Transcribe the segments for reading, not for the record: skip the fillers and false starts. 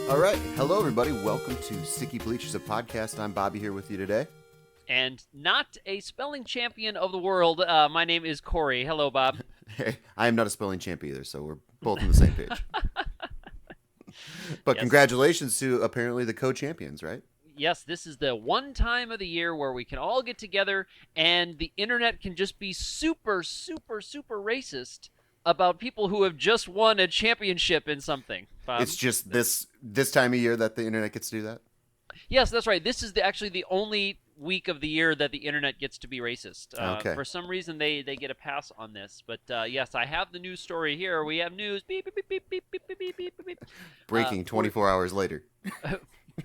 All right. Hello, everybody. Welcome to Sticky Bleachers, a podcast. I'm Bobby here with you today. And not a spelling champion of the world. My name is Corey. Hello, Bob. Hey, I am not a spelling champ either, so we're both on the same page. But Yes. Congratulations to apparently the co-champions, right? Yes, this is the one time of the year where we can all get together and the internet can just be super, super, super racist about people who have just won a championship in something. Bob? It's just this time of year that the internet gets to do that? Yes, that's right. This is actually the only week of the year that the internet gets to be racist. Okay. For some reason, they get a pass on this. But yes, I have the news story here. We have news. Beep, beep, beep, beep, beep, beep, beep, beep, beep, beep. Breaking 24 hours later.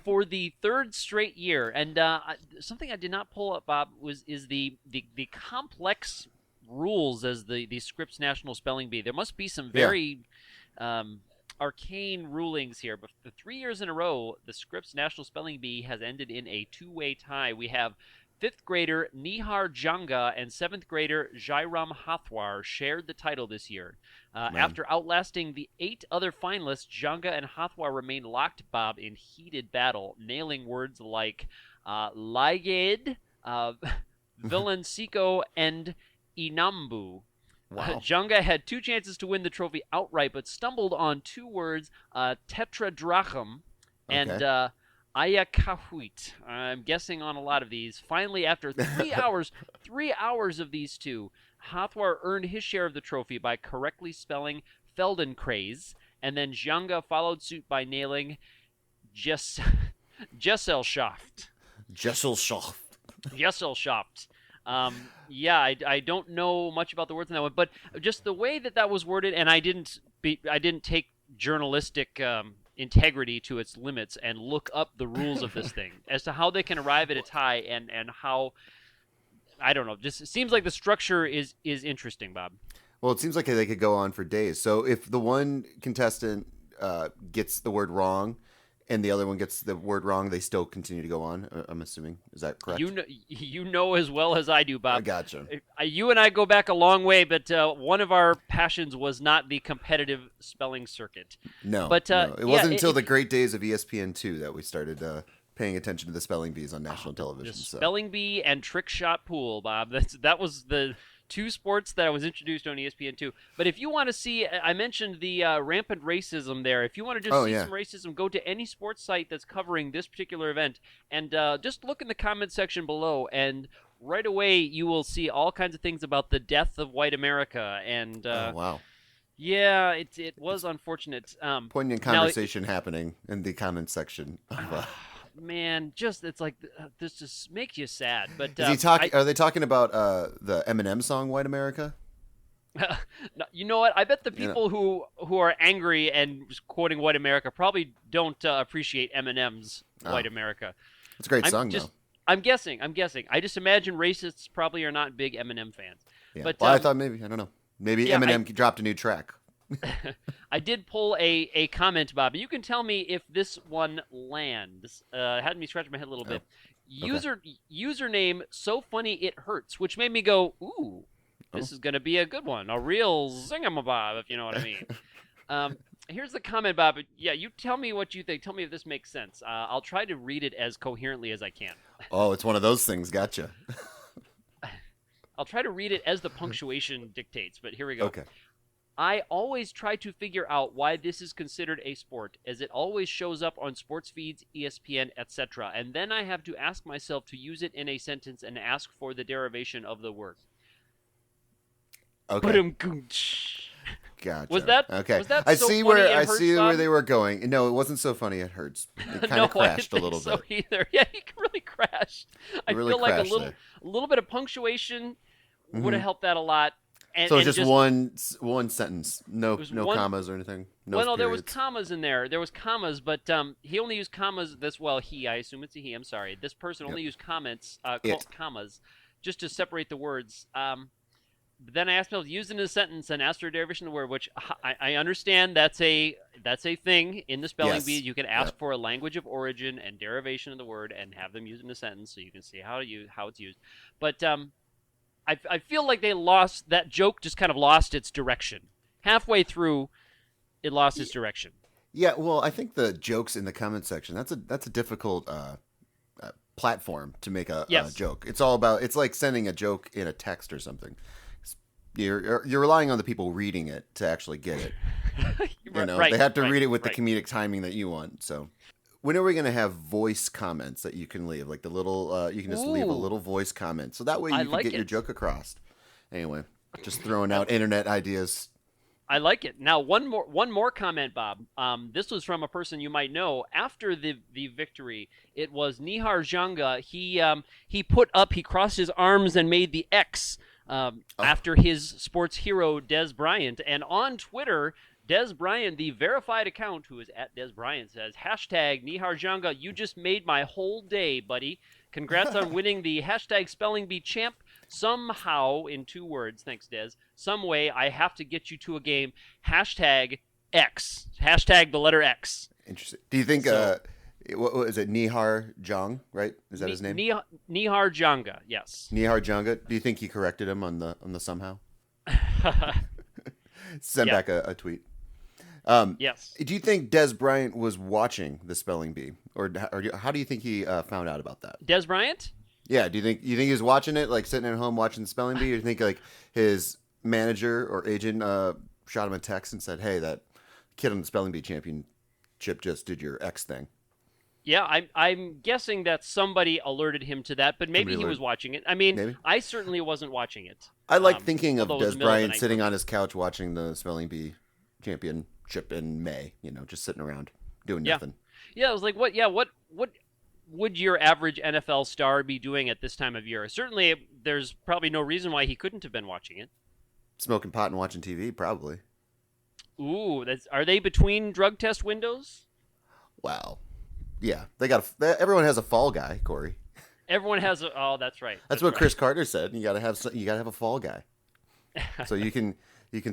For the third straight year, and something I did not pull up, Bob, is the complex rules as the Scripps National Spelling Bee. There must be some very arcane rulings here, but for 3 years in a row, the Scripps National Spelling Bee has ended in a two-way tie. We have 5th grader Nihar Janga and 7th grader Jairam Hathwar shared the title this year. After outlasting the 8 other finalists, Janga and Hathwar remain locked, Bob, in heated battle, nailing words like Laiged, Villancico, and Inambu. Wow. Janga had 2 chances to win the trophy outright, but stumbled on 2 words, tetradrachm and ayakahuit. I'm guessing on a lot of these. Finally, after 3 hours of these two, Hathwar earned his share of the trophy by correctly spelling Feldenkrais, and then Janga followed suit by nailing Gesellschaft. Gesellschaft. I don't know much about the words in that one, but just the way that was worded, and I didn't take journalistic integrity to its limits and look up the rules of this thing as to how they can arrive at a tie and how, I don't know, just it seems like the structure is interesting, Bob. Well, it seems like they could go on for days. So if the one contestant gets the word wrong and the other one gets the word wrong, they still continue to go on, I'm assuming. Is that correct? You know as well as I do, Bob. I gotcha. You and I go back a long way, but one of our passions was not the competitive spelling circuit. No, but no. It wasn't until the great days of ESPN2 that we started paying attention to the spelling bees on national television. The spelling bee and trick shot pool, Bob. That was the 2 sports that I was introduced on ESPN2. But if you want to see, I mentioned the rampant racism there. If you want to just see some racism, go to any sports site that's covering this particular event and just look in the comment section below, and right away you will see all kinds of things about the death of white America. And wow. Yeah, it was unfortunate. Poignant conversation happening in the comment section. Man, it's like this just makes you sad. But are they talking about the Eminem song "White America"? You know what? I bet the people who are angry and quoting "White America" probably don't appreciate Eminem's "White America." It's a great song, though. I'm guessing. I just imagine racists probably are not big Eminem fans. Yeah. But I thought maybe, I don't know, maybe Eminem dropped a new track. I did pull a comment, Bob. You can tell me if this one lands. Had me scratch my head a little bit. Username so funny it hurts, which made me go, ooh, this is going to be a good one. A real zingamabob, if you know what I mean. Here's the comment, Bob. Yeah, you tell me what you think. Tell me if this makes sense. I'll try to read it as coherently as I can. Oh, it's one of those things. Gotcha. I'll try to read it as the punctuation dictates, but here we go. Okay. I always try to figure out why this is considered a sport, as it always shows up on sports feeds, ESPN, etc. And then I have to ask myself to use it in a sentence and ask for the derivation of the word. Okay. Gotcha. Was that okay? Was that I so see funny where it I hurts, see Bob? where they were going. No, it wasn't so funny. It hurts. It kind of crashed I a little didn't bit. think so either. Yeah, he really crashed. I really feel like crashed a little bit of punctuation would have helped that a lot. And, so it's just one sentence, no one, commas or anything. No well, no, there was periods. commas in there. There was commas, but he only used commas. I assume it's a he. I'm sorry. This person only used commas, just to separate the words. But then I asked him to use it in a sentence and asked for a derivation of the word, which I understand that's a thing in the spelling bee. You can ask for a language of origin and derivation of the word and have them use it in a sentence so you can see how it's used. But I feel like that joke just kind of lost its direction. Halfway through, it lost its direction. Yeah, well, I think the jokes in the comment section, that's a difficult platform to make a Yes. joke. It's all about, it's like sending a joke in a text or something. You're relying on the people reading it to actually get it. They Right, have to right, read it with the right. comedic timing that you want. So, when are we going to have voice comments that you can leave? Like the little, you can just leave a Ooh, little voice comment. So that way I you can like get your it. joke across. Anyway, just throwing I, out internet ideas. I like it. Now, one more comment, Bob. This was from a person you might know. After the victory, it was Nihar Janga. He crossed his arms and made the X Oh, after his sports hero Des Bryant. And on Twitter, Des Bryant, the verified account who is at Des Bryant, says hashtag Nihar Janga. You just made my whole day, buddy. Congrats on winning the hashtag Spelling Bee champ. Somehow, in 2 words, thanks, Des. Some way, I have to get you to a game. Hashtag X. Hashtag the letter X. interesting. Do you think, So, what is it? Nihar Jong, right? Is that his name? Nihar Janga, yes. Nihar Jonga. Do you think he corrected him on the somehow? Send Yeah, back a tweet. yes. Do you think Des Bryant was watching the spelling bee, or how do you think he found out about that? Des Bryant? Yeah, do you think he was watching it, like sitting at home watching the spelling bee, or do you think like his manager or agent shot him a text and said, "Hey, that kid on the spelling bee championship just did your X thing." Yeah, I'm guessing that somebody alerted him to that, but maybe Somebody he was learned. watching it. I mean, Maybe. I certainly wasn't watching it. I like thinking of Although it was Des the middle of the Bryant night for sitting me. on his couch watching the spelling bee championship in May. Just sitting around doing Yeah. nothing, Yeah, I was like, what? Yeah, what would your average NFL star be doing at this time of year? Certainly, there's probably no reason why he couldn't have been watching it. smoking pot and watching TV, probably. Ooh, are they between drug test windows? Wow. Yeah, everyone has a fall guy, Corey. Everyone has a. Oh, that's right. That's That's what right. Chris Carter said. You gotta have a fall guy, so you can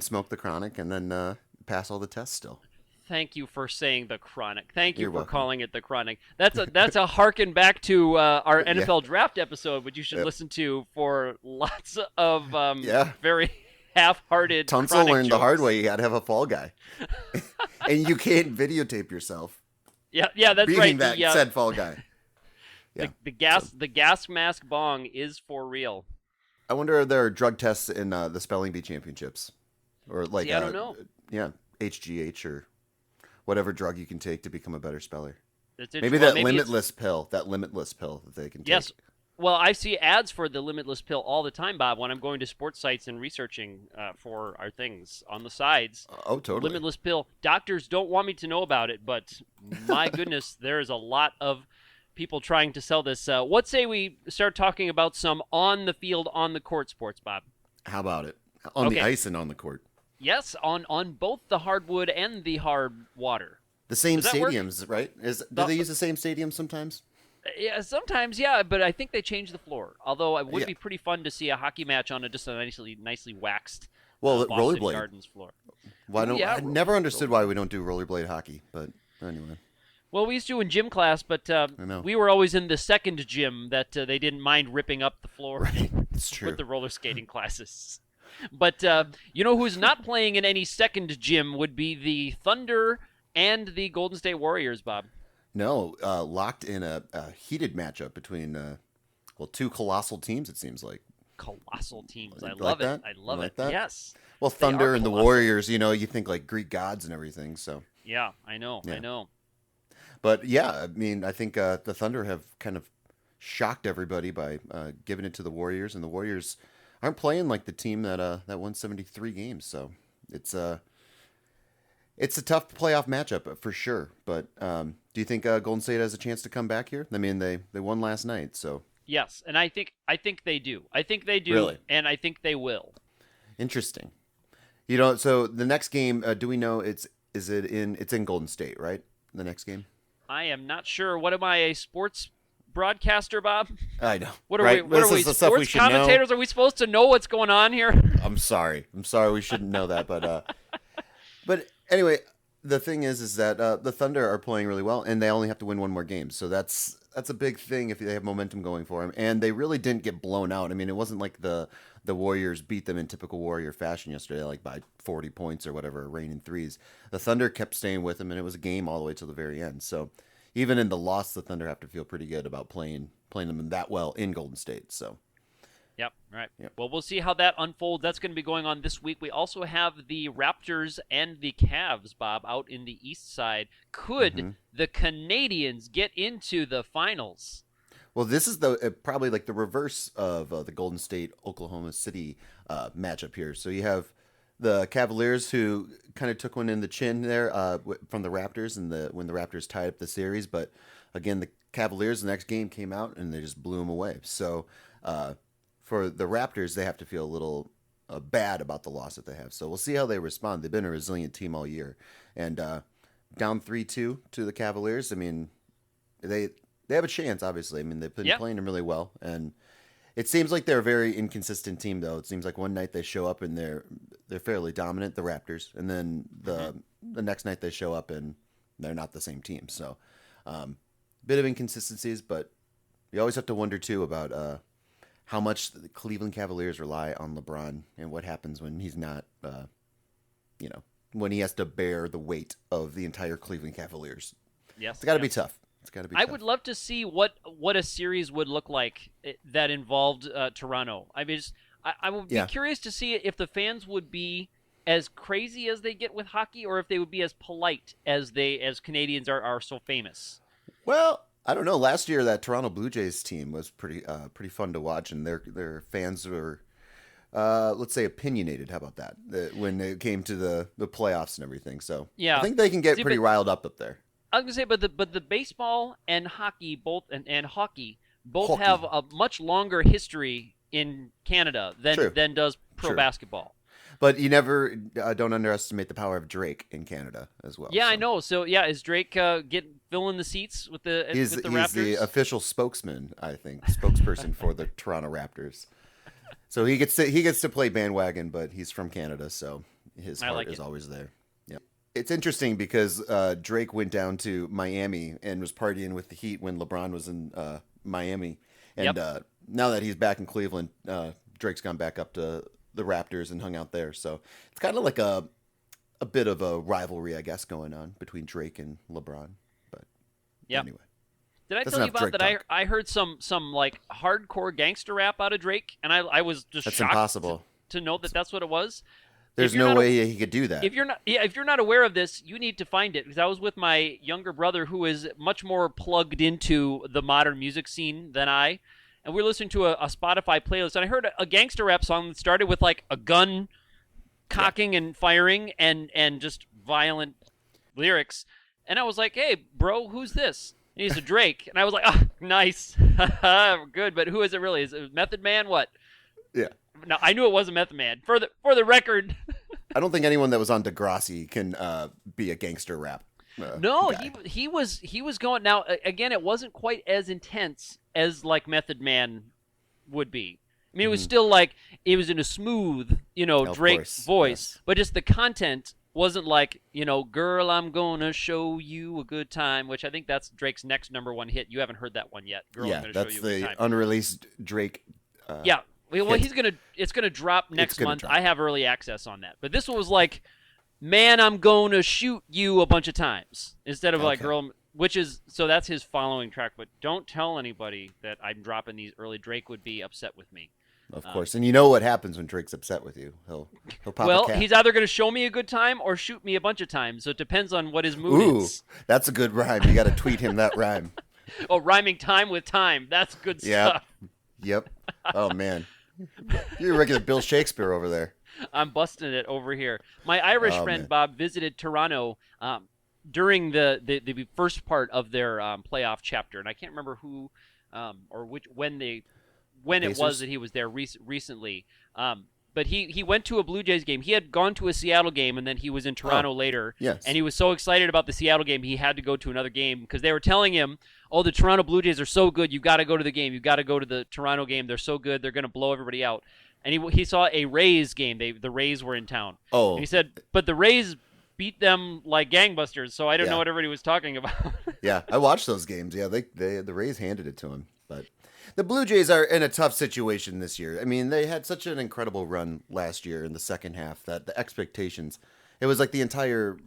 smoke the chronic and then pass all the tests still. Thank you for saying the chronic. Thank you You're for welcome. calling it the chronic. That's a harken back to our Yeah, NFL draft episode, which you should yeah, listen to for lots of yeah. very half-hearted Tunsil chronic learned the hard jokes. way. You gotta have a fall guy, and you can't videotape yourself Yeah, yeah, that's being right. that said fall guy. Yeah. The So gas mask bong is for real. I wonder if there are drug tests in the spelling bee championships, or like See, I don't know. yeah, HGH or whatever drug you can take to become a better speller. It's Maybe well, that maybe it's limitless pill that they can take. yes. Well, I see ads for the limitless pill all the time, Bob, when I'm going to sports sites and researching for our things on the sides. Oh, totally. Limitless pill. Doctors don't want me to know about it, but my goodness, there is a lot of people trying to sell this. What say we start talking about some on the field, on the court sports, Bob? How about it? On the Okay. ice and on the court. Yes, on both the hardwood and the hard water. The same Does that work? stadiums, right? Do The- they use the same stadium sometimes? Yeah, sometimes, yeah, but I think they change the floor. Although it would Yeah. be pretty fun to see a hockey match on just a nicely waxed Well, Boston rollerblade. Gardens floor. Why Ooh, don't yeah, I never understood why we don't do rollerblade hockey, but anyway, Well, we used to in gym class, but I know. we were always in the second gym that they didn't mind ripping up the floor Right, it's true. with the roller skating classes. But who's not playing in any second gym would be the Thunder and the Golden State Warriors, Bob. No, locked in a heated matchup between two colossal teams. It seems like. Colossal teams. I You love like it. that? I You love like it. that? Yes. Well, They are Thunder and the colossal. Warriors. You think like Greek gods and everything. So, Yeah, I know. Yeah. I know. but yeah, I mean, I think the Thunder have kind of shocked everybody by giving it to the Warriors, and the Warriors aren't playing like the team that won 73 games. So it's a tough playoff matchup for sure. But do you think Golden State has a chance to come back here? I mean, they won last night, so Yes, and I think they do. I think they do, Really? and I think they will. interesting. So the next game, do we know it's in Golden State, right? The next game. I am not sure. What am I, a sports broadcaster, Bob? I know. What are right? we? What This are we? is the stuff we Sports should know. commentators? Are we supposed to know what's going on here? I'm sorry. We shouldn't know that, but anyway, the thing is that the Thunder are playing really well, and they only have to win one more game. So that's a big thing if they have momentum going for them. And they really didn't get blown out. I mean, it wasn't like the the Warriors beat them in typical Warrior fashion yesterday, like by 40 points or whatever, raining threes. The Thunder kept staying with them, and it was a game all the way to the very end. So even in the loss, the Thunder have to feel pretty good about playing them that well in Golden State. So. Yep. Right. Yep. Well, we'll see how that unfolds. That's going to be going on this week. We also have the Raptors and the Cavs, Bob, out in the East Side. Could the Canadians get into the finals? Well, this is probably like the reverse of the Golden State Oklahoma City matchup here. So you have the Cavaliers, who kind of took one in the chin there from the Raptors, when the Raptors tied up the series. But again, the Cavaliers, the next game came out and they just blew them away. So for the Raptors, they have to feel a little bad about the loss that they have. So we'll see how they respond. They've been a resilient team all year, and down 3-2 to the Cavaliers. I mean, they have a chance. Obviously, I mean, they've been playing them really well, and it seems like they're a very inconsistent team. Though it seems like one night they show up and they're fairly dominant, the Raptors, and then the next night they show up and they're not the same team. So, bit of inconsistencies, but you always have to wonder too about how much the Cleveland Cavaliers rely on LeBron and what happens when he's not, when he has to bear the weight of the entire Cleveland Cavaliers. Yes, it's got to be tough. It's got to be. I would love to see what a series would look like that involved Toronto. I mean, I would be curious to see if the fans would be as crazy as they get with hockey, or if they would be as polite as Canadians are so famous. Well, I don't know. Last year, that Toronto Blue Jays team was pretty fun to watch, and their fans were, let's say, opinionated. How about that? When it came to the playoffs and everything. So I think they can get pretty riled up there. I was gonna say, but the baseball and hockey both have a much longer history in Canada than does pro basketball. But you never don't underestimate the power of Drake in Canada as well. Yeah, so. I know. So is Drake filling the seats with the Raptors? He's the official spokesman, I think, spokesperson for the Toronto Raptors. So he gets to play bandwagon, but he's from Canada, so his heart is always there. Yeah, it's interesting because Drake went down to Miami and was partying with the Heat when LeBron was in Miami, and now that he's back in Cleveland, Drake's gone back up to the Raptors and hung out there. So it's kind of like a bit of a rivalry, I guess, going on between Drake and LeBron. But anyway. Did I tell you about that? I heard some like hardcore gangster rap out of Drake, and I was just that's shocked impossible to know that's what it was. There's no way he could do that. If you're not aware of this, you need to find it, because I was with my younger brother, who is much more plugged into the modern music scene than I. And we were listening to a Spotify playlist, and I heard a gangster rap song that started with like a gun cocking and firing and just violent lyrics. And I was like, "Hey, bro, who's this?" And he said, "Drake." And I was like, "Oh, nice, good." But who is it really? Is it Method Man? What? Yeah. No, I knew it wasn't Method Man. For the record. I don't think anyone that was on Degrassi can be a gangster rap. No, guy. he was going. Now again, it wasn't quite as intense as like Method Man would be. I mean, it was still like it was in a smooth, Drake voice, but just the content wasn't like, "Girl, I'm gonna show you a good time," which I think that's Drake's next #1 hit. You haven't heard that one yet. Girl, I'm gonna that's show you a good time. the unreleased Drake. Yeah, well, it's gonna drop next month. I have early access on that, but this one was like, "Man, I'm gonna shoot you a bunch of times," instead of like "Girl," so that's his following track. But don't tell anybody that I'm dropping these early. Drake would be upset with me. Of course, and you know what happens when Drake's upset with you? He'll pop a cap. He's either going to show me a good time or shoot me a bunch of times. So it depends on what his mood is. That's a good rhyme. You got to tweet him that rhyme. Oh, rhyming time with time. That's good stuff. Yep. Oh man, you're a regular Bill Shakespeare over there. I'm busting it over here. My Irish friend Bob visited Toronto during the first part of their playoff chapter, and I can't remember who or when it was that he was there recently. But he went to a Blue Jays game. He had gone to a Seattle game, and then he was in Toronto later. Yes. And he was so excited about the Seattle game, he had to go to another game because they were telling him, "Oh, the Toronto Blue Jays are so good. You got to go to the game. You got to go to the Toronto game. They're so good. They're going to blow everybody out." And he saw a Rays game. The Rays were in town. Oh. And he said, "But the Rays beat them like gangbusters, so I don't know what everybody was talking about." Yeah, I watched those games. Yeah, the Rays handed it to him. But The Blue Jays are in a tough situation this year. I mean, they had such an incredible run last year in the second half that the expectations, it was like the entire,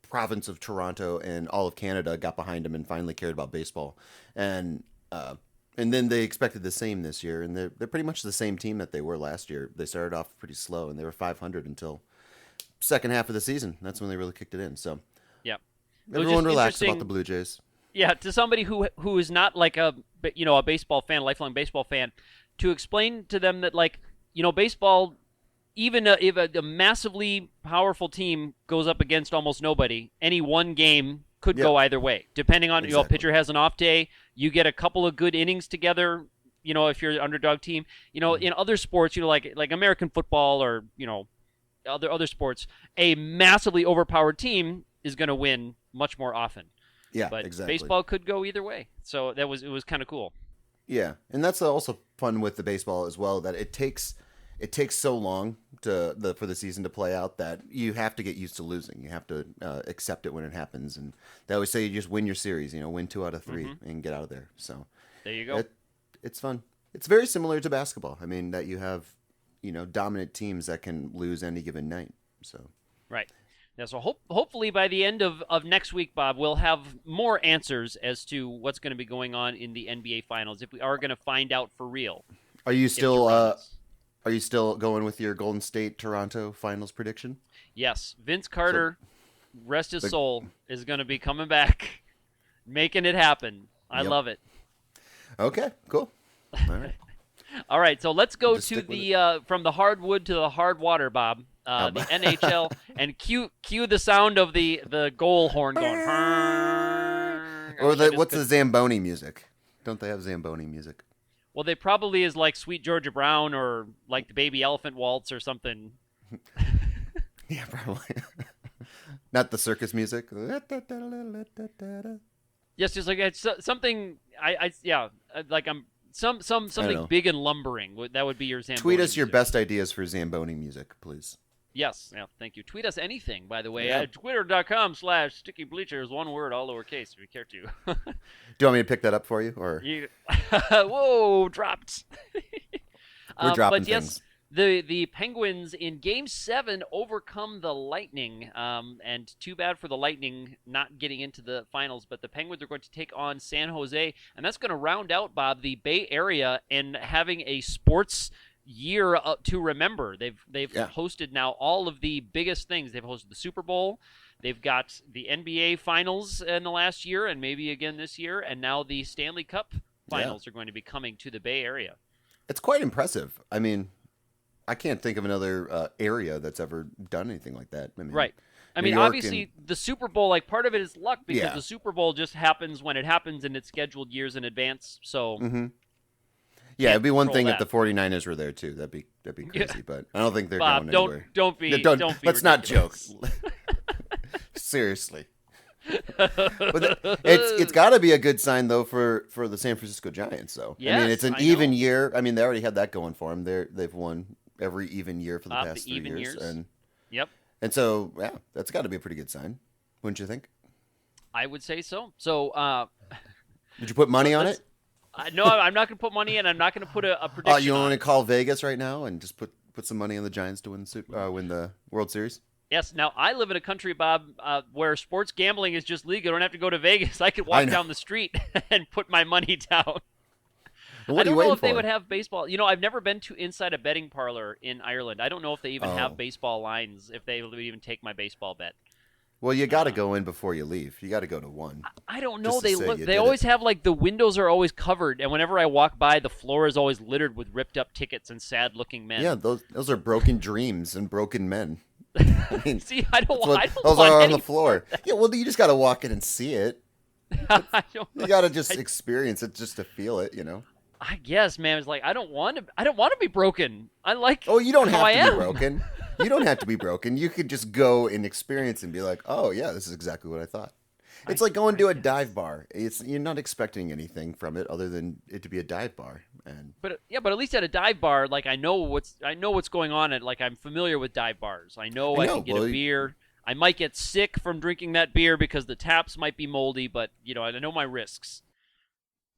province of Toronto and all of Canada got behind them and finally cared about baseball. And, uh, and then they expected the same this year, and they're pretty much the same team that they were last year. They started off pretty slow, and they were 500 until second half of the season. That's when they really kicked it in. So, Yeah. everyone relaxed about the Blue Jays. Yeah, to somebody who is not like a baseball fan, lifelong baseball fan, to explain to them that baseball, even if a massively powerful team goes up against almost nobody, any one game could go either way. Depending on a pitcher has an off day, you get a couple of good innings together. If you're an underdog team, in other sports, like American football or other sports, a massively overpowered team is going to win much more often. Yeah, but exactly. Baseball could go either way, so it was kind of cool. Yeah, and that's also fun with the baseball as well, that it takes so long for the season to play out that you have to get used to losing. You have to accept it when it happens, and they always say you just win your series. Win 2 out of 3 and get out of there. So there you go. It's fun. It's very similar to basketball. I mean, that you have dominant teams that can lose any given night. So right. Yeah, so hopefully by the end of next week, Bob, we'll have more answers as to what's going to be going on in the NBA Finals, if we are going to find out for real. Are you still going with your Golden State Toronto Finals prediction? Yes. Vince Carter, rest his soul, is going to be coming back, making it happen. I love it. Okay, cool. All right. All right, so let's go to the from the hardwood to the hard water, Bob. The NHL, and cue the sound of the goal horn going. Or what's the Zamboni music? Don't they have Zamboni music? Well, they probably is like Sweet Georgia Brown or like the Baby Elephant Waltz or something. Yeah, probably. Not the circus music. Yes, just like it's something. Something big and lumbering. That would be your Zamboni. Tweet us your music. best ideas for Zamboni music, please. Yes, yeah, thank you. Tweet us anything, by the way, at twitter.com/Sticky Bleachers, one word, all lowercase, if you care to. Do you want me to pick that up for you? Or Whoa, dropped. We're dropping but yes, things. The Penguins in Game 7 overcome the Lightning, and too bad for the Lightning not getting into the finals, but the Penguins are going to take on San Jose, and that's going to round out, Bob, the Bay Area and having a sports year to remember. They've hosted now all of the biggest things. They've hosted the Super Bowl. They've got the NBA Finals in the last year and maybe again this year, and now the Stanley Cup Finals are going to be coming to the Bay Area. It's quite impressive. I mean, I can't think of another area that's ever done anything like that. Right. I mean, obviously, the Super Bowl, like, part of it is luck because the Super Bowl just happens when it happens and it's scheduled years in advance. So, yeah, it'd be one thing if the 49ers were there, too. That'd be crazy, but I don't think they're Bob, going anywhere. Don't be let's not joke. Seriously. But it's got to be a good sign, though, for the San Francisco Giants, though. Yes, I mean, it's an even year. I mean, they already had that going for them. They've won every even year for the past 3 years. And so, yeah, that's got to be a pretty good sign, wouldn't you think? I would say so. So, did you put money on it? No, I'm not going to put money in. I'm not going to put a prediction. Oh, you want to call Vegas right now and just put some money on the Giants to win the World Series? Yes. Now, I live in a country, Bob, where sports gambling is just legal. I don't have to go to Vegas. I could walk down the street and put my money down. Well, I don't know if they would have baseball. I've never been to inside a betting parlor in Ireland. I don't know if they even have baseball lines, if they would even take my baseball bet. Well, you got to go in before you leave. You got to go to one. I don't know. They always have, like, the windows are always covered, and whenever I walk by, the floor is always littered with ripped up tickets and sad looking men. Yeah, those are broken dreams and broken men. I mean, see, I don't want those are on the floor. Yeah, well, you just got to walk in and see it. You got to just experience it just to feel it, I guess, man. It's like I don't want to be broken. I like. Oh, you don't have to be broken. You don't have to be broken. You could just go and experience and be like, oh yeah, this is exactly what I thought. It's like going to a dive bar. You're not expecting anything from it other than it to be a dive bar. But at least at a dive bar, like I know what's going on. Like I'm familiar with dive bars. I know I can get a beer. I might get sick from drinking that beer because the taps might be moldy, but I know my risks.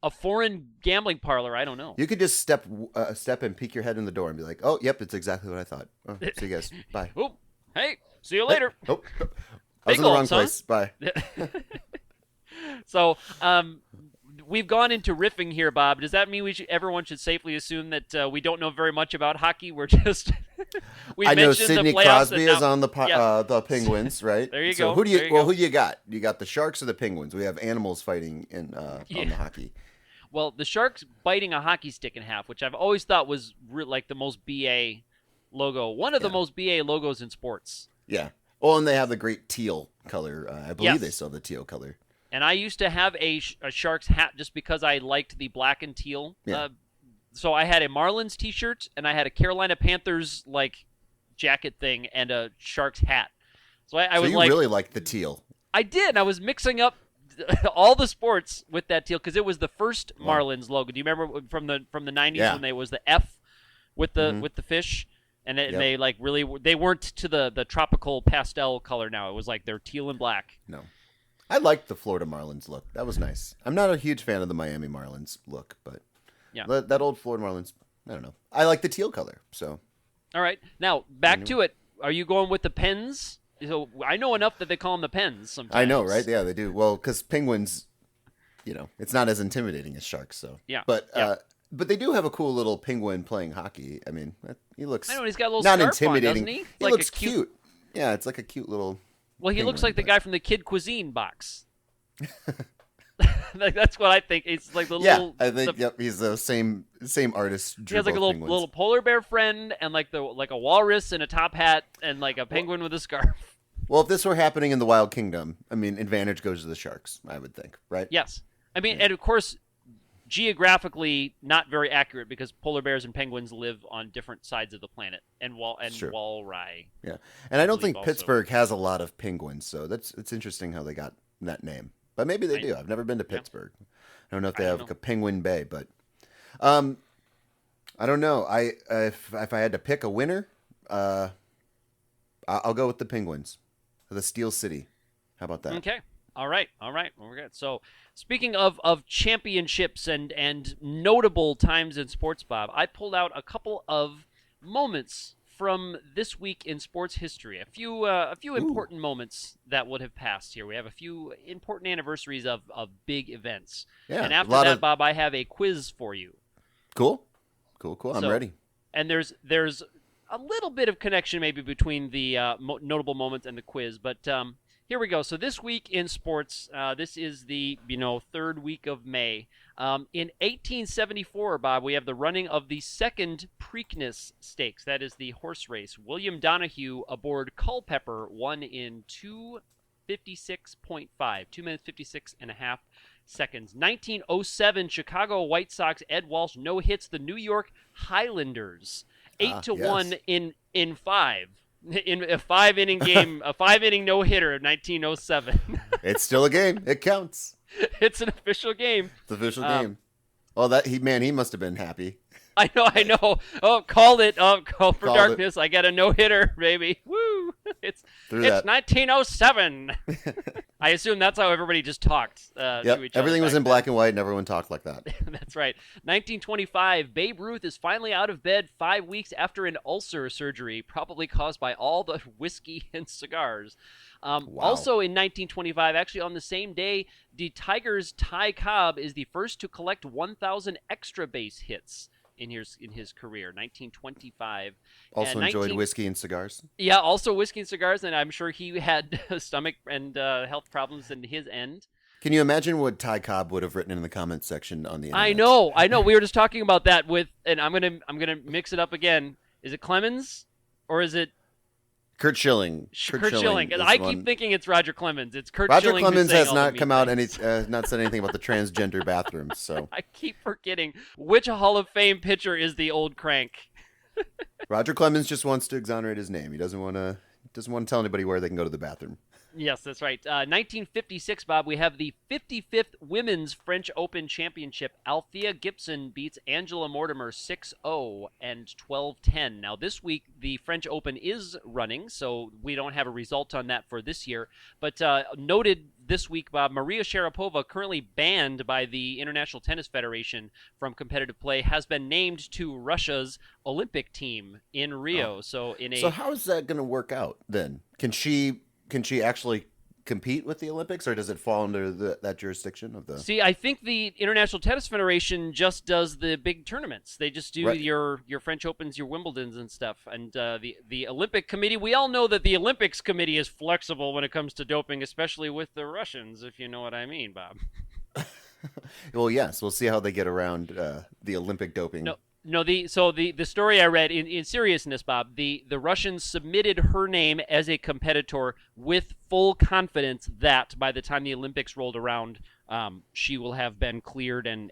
A foreign gambling parlor. I don't know. You could just step and peek your head in the door and be like, "Oh, yep, it's exactly what I thought." Oh, see you guys. Bye. Oh, hey, see you later. Oh, I was in the wrong place. Bye. So, we've gone into riffing here, Bob. Does that mean everyone should safely assume that we don't know very much about hockey? We're just I know Sidney Crosby is on the Yeah. Penguins, right? There you So go. who do you There you well go. who you got? You got the Sharks or the Penguins? We have animals fighting in on the hockey. Well, the Sharks biting a hockey stick in half, which I've always thought was like the most BA logo. One of the most BA logos in sports. Yeah. Oh, and they have the great teal color. I believe Yes. they still have the teal color. And I used to have a Sharks hat just because I liked the black and teal. Yeah. So I had a Marlins T-shirt and I had a Carolina Panthers jacket thing and a Sharks hat. So I was like, really liked the teal. I did. I was mixing up all the sports with that teal because it was the first Marlins logo. Do you remember from the 90s when they was the F with the fish? And they they weren't to the tropical pastel color now. It was like they're teal and black. No. I liked the Florida Marlins look. That was nice. I'm not a huge fan of the Miami Marlins look, but that old Florida Marlins, I don't know. I like the teal color, so. All right. Now, back to it. Are you going with the Pens? So I know enough that they call them the Pens sometimes. I know, right? Yeah, they do. Well, because Penguins, it's not as intimidating as Sharks, so. Yeah. But they do have a cool little penguin playing hockey. I mean, he looks. I know, he's got a little not scarf intimidating. on, doesn't he? He looks cute. Yeah, it's like a cute little. Well, he looks penguin, like the guy from the Kid Cuisine box. That's what I think. It's like the little. I think he's the same artist. He has like a little polar bear friend and like a walrus in a top hat and like a penguin with a scarf. Well, if this were happening in the Wild Kingdom, I mean, advantage goes to the Sharks, I would think, right? Yes, I mean, and of course, geographically not very accurate because polar bears and penguins live on different sides of the planet, and walrus. Yeah, and I don't think also. Pittsburgh has a lot of penguins, so it's interesting how they got that name. But maybe they do. I've never been to Pittsburgh. I don't know if they have like a Penguin Bay, but I don't know. If I had to pick a winner, I'll go with the Penguins, the Steel City. How about that? Okay. All right. Well, we're good. So, speaking of championships and notable times in sports, Bob, I pulled out a couple of moments from this week in sports history. A few important moments that would have passed here. We have a few important anniversaries of big events. Yeah. And after that, Bob, I have a quiz for you. Cool. I'm ready. And there's a little bit of connection maybe between the notable moments and the quiz, but here we go. So this week in sports, this is the third week of May. In 1874, Bob, we have the running of the second Preakness Stakes. That is the horse race. William Donahue aboard Culpeper won in 2:56.5, 2 minutes 56 and a half seconds. 1907, Chicago White Sox Ed Walsh no hits the New York Highlanders 8-1 in 5. In a 5-inning game, a 5-inning no-hitter of 1907. It's still a game. It counts. It's an official game. It's an official game. Oh, he must have been happy. I know. Oh, called it. Oh, call for Called darkness. I got a no-hitter, baby. Woo! It's 1907. I assume that's how everybody just talked to each other. Everything was in black and white, and everyone talked like that. That's right. 1925, Babe Ruth is finally out of bed 5 weeks after an ulcer surgery, probably caused by all the whiskey and cigars. Also in 1925, actually on the same day, the Tigers' Ty Cobb is the first to collect 1,000 extra base hits in his career, 1925. Also enjoyed whiskey and cigars. Yeah, also whiskey and cigars, and I'm sure he had stomach and health problems in his end. Can you imagine what Ty Cobb would have written in the comments section on the internet? I know. We were just talking about that and I'm gonna mix it up again. Is it Clemens or is it Kurt Schilling? Kurt Schilling. I keep thinking it's Roger Clemens. It's Kurt Roger Schilling. Roger Clemens has not come out not said anything about the transgender bathrooms. So I keep forgetting which Hall of Fame pitcher is the old crank. Roger Clemens just wants to exonerate his name. He doesn't want to tell anybody where they can go to the bathroom. Yes, that's right. 1956, Bob, we have the 55th Women's French Open Championship. Althea Gibson beats Angela Mortimer 6-0 and 12-10. Now, this week, the French Open is running, so we don't have a result on that for this year. But noted this week, Bob, Maria Sharapova, currently banned by the International Tennis Federation from competitive play, has been named to Russia's Olympic team in Rio. So how is that going to work out then? Can she actually compete with the Olympics, or does it fall under that jurisdiction of the? See, I think the International Tennis Federation just does the big tournaments. They just do your French Opens, your Wimbledons and stuff. And the Olympic Committee, we all know that the Olympics Committee is flexible when it comes to doping, especially with the Russians, if you know what I mean, Bob. Well, yes, we'll see how they get around the Olympic doping. No, the story I read, in seriousness, Bob, the Russians submitted her name as a competitor with full confidence that by the time the Olympics rolled around, she will have been cleared and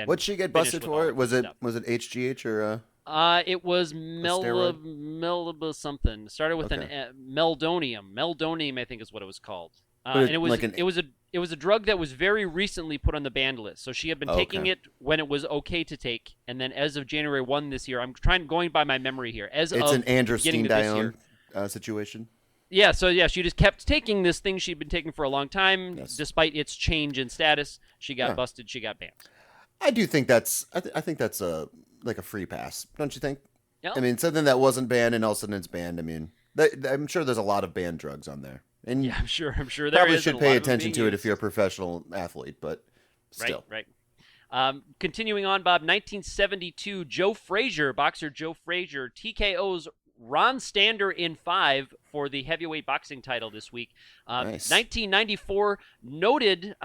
what'd she get busted for? Was it HGH or? It was Melba something. Started with an meldonium. Meldonium, I think, is what it was called. And it was a drug that was very recently put on the banned list. So she had been taking it when it was okay to take, and then as of January 1 this year, I'm going by my memory here. It's an androstenedione situation. Yeah, so she just kept taking this thing she'd been taking for a long time. Yes. Despite its change in status, she got busted. She got banned. I do think that's I think that's like a free pass, don't you think? Yeah. I mean, something that wasn't banned and all of a sudden it's banned. I mean, I'm sure there's a lot of banned drugs on there. And yeah, I'm sure there probably is. Should pay attention to it if you're a professional athlete, but still. Right. Continuing on, Bob, 1972, boxer Joe Frazier, TKO's Ron Stander in 5 for the heavyweight boxing title this week. Nice. 1994, noted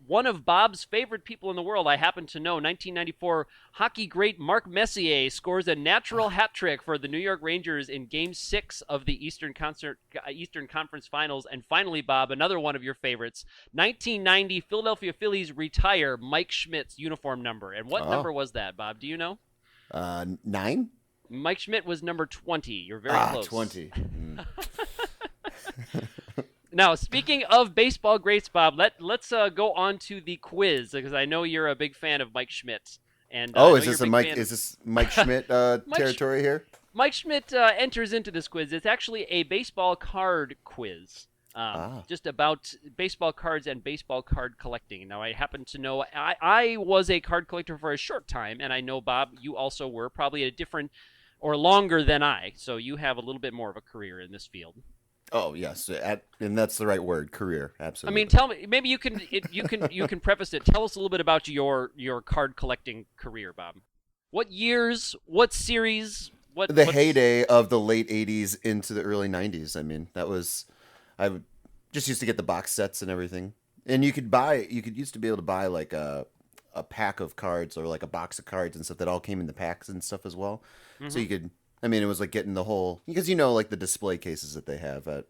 one of Bob's favorite people in the world, I happen to know, 1994 hockey great Mark Messier scores a natural hat trick for the New York Rangers in Game 6 of the Eastern Conference Finals. And finally, Bob, another one of your favorites, 1990 Philadelphia Phillies retire Mike Schmidt's uniform number. And what number was that, Bob? Do you know? 9? Mike Schmidt was number 20. You're very close. 20. Now, speaking of baseball greats, Bob, let's go on to the quiz, because I know you're a big fan of Mike Schmidt. And is this Mike Schmidt territory here? Mike Schmidt enters into this quiz. It's actually a baseball card quiz, just about baseball cards and baseball card collecting. Now, I happen to know I was a card collector for a short time, and I know, Bob, you also were, probably a different or longer than I, so you have a little bit more of a career in this field. Oh yes, and that's the right word, career. Absolutely. I mean, tell me. Maybe you can preface it. Tell us a little bit about your card collecting career, Bob. What years? What series? The heyday of the late '80s into the early '90s. I mean, I just used to get the box sets and everything, and you could used to be able to buy like a pack of cards or like a box of cards and stuff that all came in the packs and stuff as well. Mm-hmm. So you could. I mean, it was like getting the whole, because like the display cases that they have at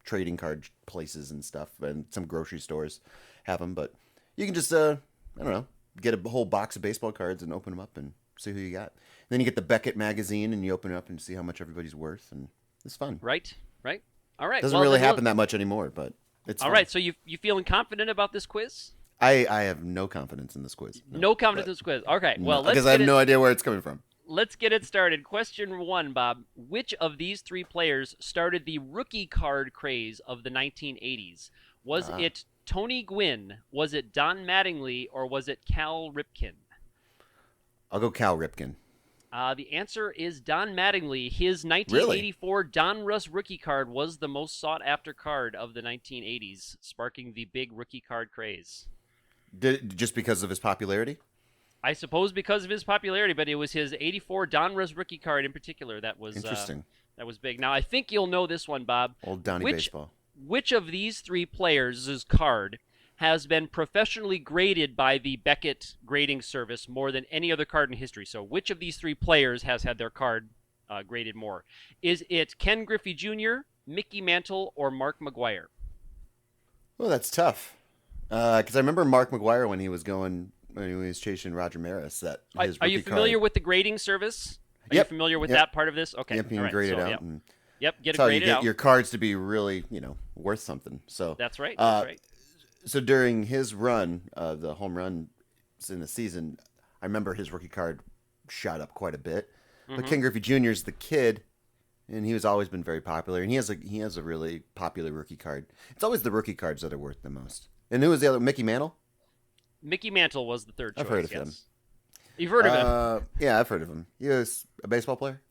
trading card places and stuff, and some grocery stores have them. But you can just, I don't know, get a whole box of baseball cards and open them up and see who you got. And then you get the Beckett magazine and you open it up and see how much everybody's worth, and it's fun. Right. All right. Doesn't really happen that much anymore, but it's all fun. right. So you feeling confident about this quiz? I have no confidence in this quiz. No confidence in this quiz. Okay. Well, because I have no idea where it's coming from. Let's get it started. Question 1, Bob. Which of these 3 players started the rookie card craze of the 1980s? Was it Tony Gwynn? Was it Don Mattingly? Or was it Cal Ripken? I'll go Cal Ripken. The answer is Don Mattingly. His 1984 Donruss rookie card was the most sought-after card of the 1980s, sparking the big rookie card craze. Just because of his popularity? I suppose because of his popularity, but it was his 84 Donruss rookie card in particular that was interesting. That was big. Now, I think you'll know this one, Bob. Old Donnie baseball. Which of these 3 players' card has been professionally graded by the Beckett grading service more than any other card in history? So which of these 3 players has had their card graded more? Is it Ken Griffey Jr., Mickey Mantle, or Mark McGwire? Well, that's tough. Because I remember Mark McGwire when he was chasing Roger Maris. Are you familiar with the grading service? Are you familiar with that part of this? Okay. Yep, being graded out. Yeah. Yep, get That's it how you graded get out. your cards to be really, worth something. So That's right. That's right. so during his run, the home runs in the season, I remember his rookie card shot up quite a bit. But Mm-hmm. Ken Griffey Jr. is the kid, and he has always been very popular. And he has a really popular rookie card. It's always the rookie cards that are worth the most. And who was the other? Mickey Mantle. Mickey Mantle was the third choice. I've heard of yes. him. You've heard of him? Yeah, I've heard of him. He was a baseball player.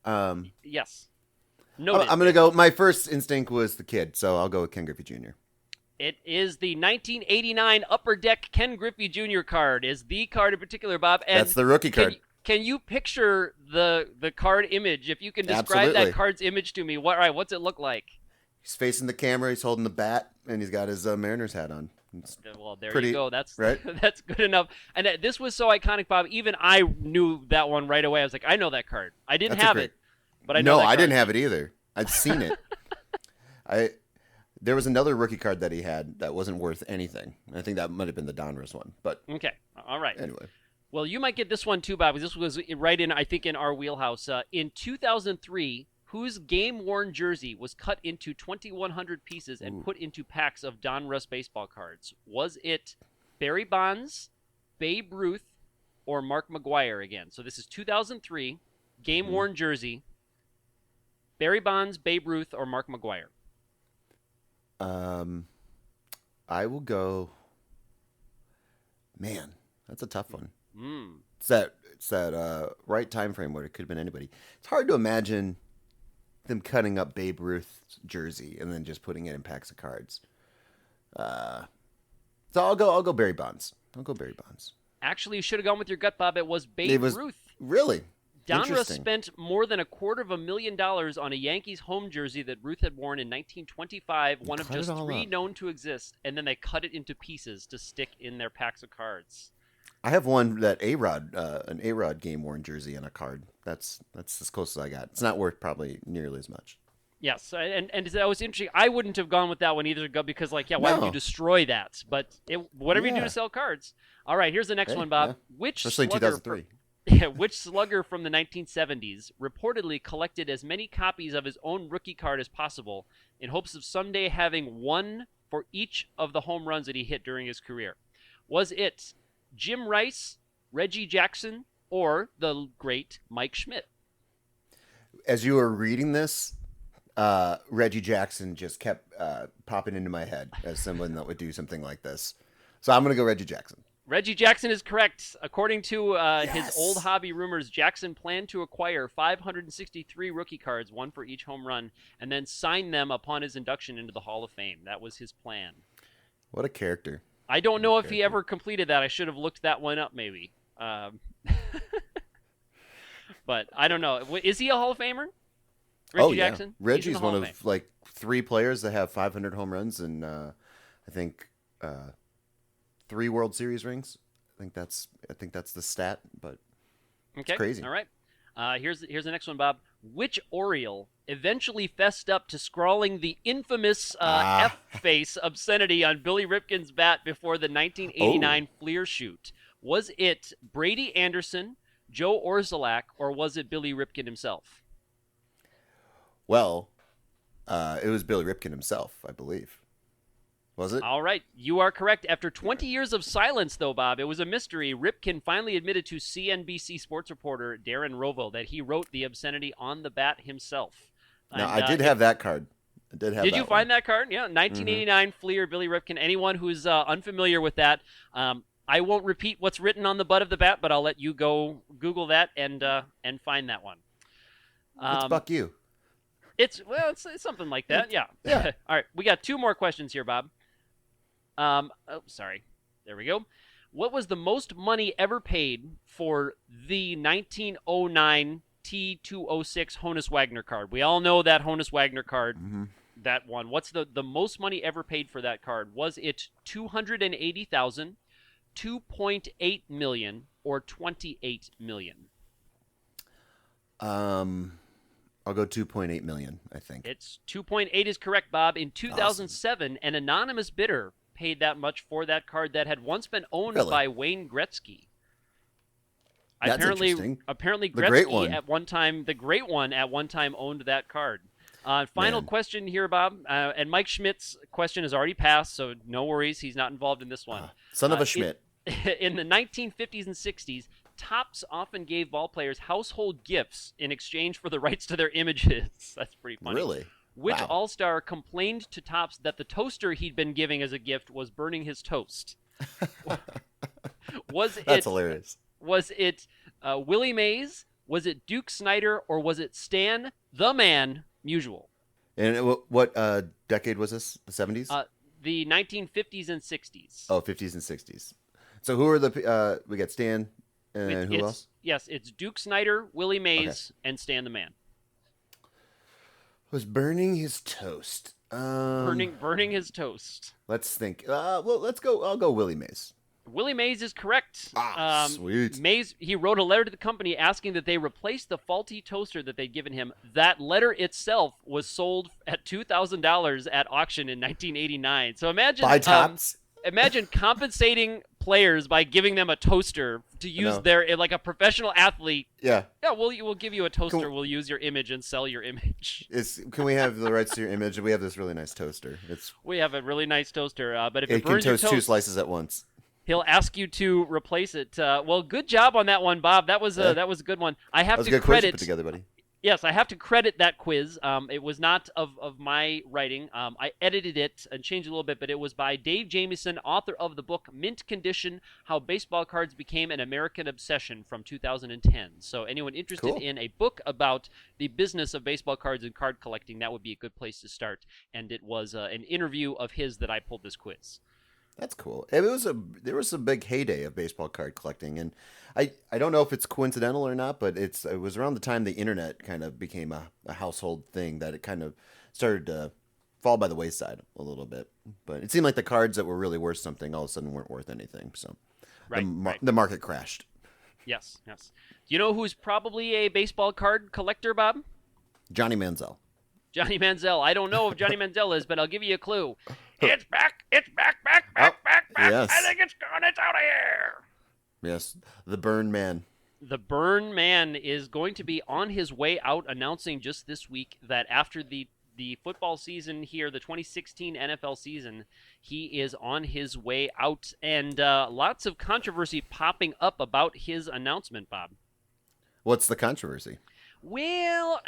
Yes. Noted. I'm gonna go. My first instinct was the kid, so I'll go with Ken Griffey Jr. It is the 1989 Upper Deck Ken Griffey Jr. card. Is the card in particular, Bob? And That's the rookie card. Can you picture the card image? If you can describe Absolutely. that card's image to me, what's it look like? He's facing the camera. He's holding the bat, and he's got his Mariners hat on. It's Well, there pretty, you go. That's right? that's good enough. And this was so iconic, Bob. Even I knew that one right away. I was like, I know that card. I didn't That's a have great- it, but I know. No, that I card. didn't have it either. I'd seen it. There was another rookie card that he had that wasn't worth anything. I think that might have been the Donruss one. But Okay, all right. anyway, Well, you might get this one too, Bob, because this was right in, I think, in our wheelhouse. In 2003, whose game-worn jersey was cut into 2,100 pieces and put into packs of Donruss baseball cards? Was it Barry Bonds, Babe Ruth, or Mark McGwire again? So this is 2003, game-worn jersey, Barry Bonds, Babe Ruth, or Mark McGwire? I will go. Man, that's a tough one. Mm. It's that right time frame where it could have been anybody. It's hard to imagine them cutting up Babe Ruth's jersey and then just putting it in packs of cards. So I'll go Barry Bonds. I'll go Barry Bonds. Actually, you should have gone with your gut, Bob. It was Babe Ruth. Really? Donruss Interesting. spent more than $250,000 on a Yankees home jersey that Ruth had worn in 1925, one of cut it just all 3 up. known to exist, and then they cut it into pieces to stick in their packs of cards. I have one that an A-Rod game worn jersey and a card. That's as close as I got. It's not worth probably nearly as much. Yes, and that was interesting. I wouldn't have gone with that one either, because, why would No. you destroy that? But whatever you do Yeah. to sell cards. All right, here's the next one, Bob. Yeah. Which Especially in slugger 2003. Which slugger from the 1970s reportedly collected as many copies of his own rookie card as possible in hopes of someday having one for each of the home runs that he hit during his career? Was it Jim Rice, Reggie Jackson, or the great Mike Schmidt? As you were reading this, Reggie Jackson just kept popping into my head as someone that would do something like this. So I'm going to go Reggie Jackson. Reggie Jackson is correct. According to his Yes. old hobby rumors, Jackson planned to acquire 563 rookie cards, one for each home run, and then sign them upon his induction into the Hall of Fame. That was his plan. What a character. I don't know if he ever completed that. I should have looked that one up, maybe. But I don't know. Is he a Hall of Famer? Reggie Jackson? He's in Reggie's the Hall one of of Fame. like 3 players that have 500 home runs and I think 3 World Series rings. I think that's the stat, but Okay. crazy. All right. Here's the next one, Bob. Which Oriole eventually fessed up to scrawling the infamous F face obscenity on Billy Ripken's bat before the 1989 Fleer shoot? Was it Brady Anderson, Joe Orzelak, or was it Billy Ripken himself? Well, it was Billy Ripken himself, I believe. Was it? All right, you are correct. After 20 years of silence, though, Bob, it was a mystery. Ripken finally admitted to CNBC sports reporter Darren Rovell that he wrote the obscenity on the bat himself. No, And, I did have that card. I did have Did that you one. find that card? Yeah, 1989 Fleer, Billy Ripken. Anyone who's unfamiliar with that, I won't repeat what's written on the butt of the bat, but I'll let you go Google that and find that one. It's Buck you. It's something like that. Yeah. Yeah. All right, we got 2 more questions here, Bob. Sorry. There we go. What was the most money ever paid for the 1909 T206 Honus Wagner card? We all know that Honus Wagner card, that one. What's the most money ever paid for that card? Was it $280,000, $2.8 million, or $28 million? I'll go 2.8 million, I think. It's 2.8 is correct, Bob. In 2007, an anonymous bidder paid that much for that card that had once been owned Really? by Wayne Gretzky. That's interesting. Apparently The Gretzky great one. at one time, the great one at one time owned that card. Final Man. question here, Bob. And Mike Schmidt's question has already passed, so no worries. He's not involved in this one. Son of a Schmidt. In the 1950s and 60s, Topps often gave ballplayers household gifts in exchange for the rights to their images. That's pretty funny. Really? Which Wow. All-Star complained to Topps that the toaster he'd been giving as a gift was burning his toast? That's hilarious. Was it Willie Mays? Was it Duke Snyder? Or was it Stan the Man Musial? And what decade was this? The 70s? The 1950s and 60s. Oh, 50s and 60s. So who are the we got Stan and who else? Yes, it's Duke Snyder, Willie Mays, and Stan the Man. Was burning his toast. Burning his toast. Let's think. Well, let's go. I'll go Willie Mays. Willie Mays is correct. Sweet. Mays, he wrote a letter to the company asking that they replace the faulty toaster that they'd given him. That letter itself was sold at $2,000 at auction in 1989. So imagine By Topps. Imagine compensating players by giving them a toaster to use their, like a professional athlete. Yeah. Yeah, we'll give you a toaster. We'll use your image and sell your image. Can we have the rights to your image? We have this really nice toaster. We have a really nice toaster, but if it it can burns your toast 2 slices at once. he'll ask you to replace it. Well, good job on that one, Bob. That was a good one. I have to good credit. quiz you put together, buddy. Yes, I have to credit that quiz. It was not of my writing. I edited it and changed it a little bit, but it was by Dave Jamieson, author of the book Mint Condition: How Baseball Cards Became an American Obsession from 2010. So anyone interested in a book about the business of baseball cards and card collecting, that would be a good place to start. And it was an interview of his that I pulled this quiz. That's cool. There was a big heyday of baseball card collecting, and I don't know if it's coincidental or not, but it was around the time the internet kind of became a household thing that it kind of started to fall by the wayside a little bit. But it seemed like the cards that were really worth something all of a sudden weren't worth anything. So the market crashed. Yes. Do you know who's probably a baseball card collector, Bob? Johnny Manziel. Johnny Manziel. I don't know if Johnny Manziel is, but I'll give you a clue. It's back. Yes. I think it's gone. It's out of here. Yes, the Burn Man. The Burn Man is going to be on his way out, announcing just this week that after the football season here, the 2016 NFL season, he is on his way out, and lots of controversy popping up about his announcement, Bob. What's the controversy? Well,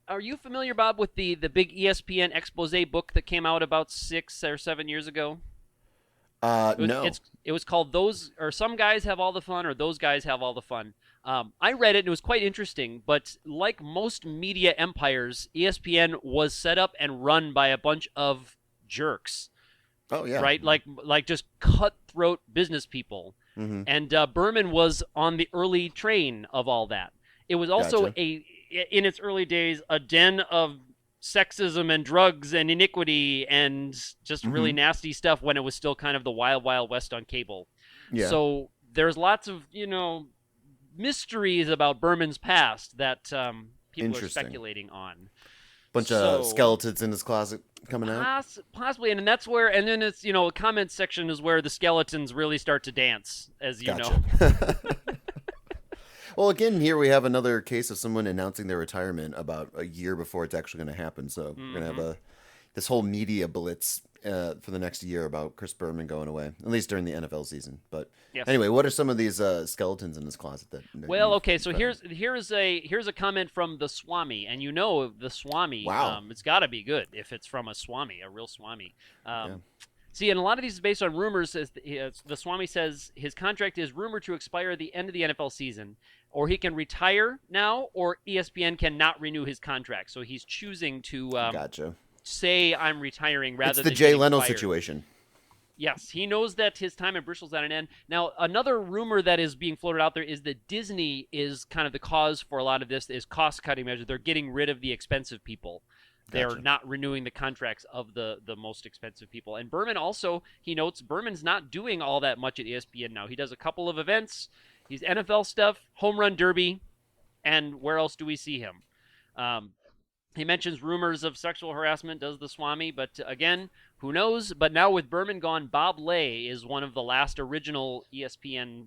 are you familiar, Bob, with the big ESPN expose book that came out about 6 or 7 years ago? No. It was called Some Guys Have All the Fun, or Those Guys Have All the Fun. I read it, and it was quite interesting, but like most media empires, ESPN was set up and run by a bunch of jerks. Oh, yeah. Right? Like just cutthroat business people. Mm-hmm. And Berman was on the early train of all that. It was also in its early days, a den of sexism and drugs and iniquity and just really nasty stuff when it was still kind of the wild, wild west on cable. Yeah. So there's lots of, mysteries about Berman's past that people are speculating on. Bunch of skeletons in his closet coming out? Possibly, and that's where, and then it's, comment section is where the skeletons really start to dance, as you know. Well, again, here we have another case of someone announcing their retirement about a year before it's actually going to happen. So we're going to have this whole media blitz for the next year about Chris Berman going away, at least during the NFL season. But anyway, what are some of these skeletons in his closet? So here's a comment from the Swami, and the Swami. Wow. It's got to be good if it's from a Swami, a real Swami. See, and a lot of these is based on rumors. The Swami says his contract is rumored to expire at the end of the NFL season, or he can retire now, or ESPN cannot renew his contract. So he's choosing to say I'm retiring rather than it's the Jay Leno fired. Situation. Yes, he knows that his time at Bristol's at an end. Now, another rumor that is being floated out there is that Disney is kind of the cause for a lot of this, is cost-cutting measures. They're getting rid of the expensive people. They're not renewing the contracts of the most expensive people. And Berman also, he notes, Berman's not doing all that much at ESPN now. He does a couple of events. He's NFL stuff, home run derby, and where else do we see him? He mentions rumors of sexual harassment, does the Swami, but again, who knows? But now with Berman gone, Bob Lay is one of the last original ESPN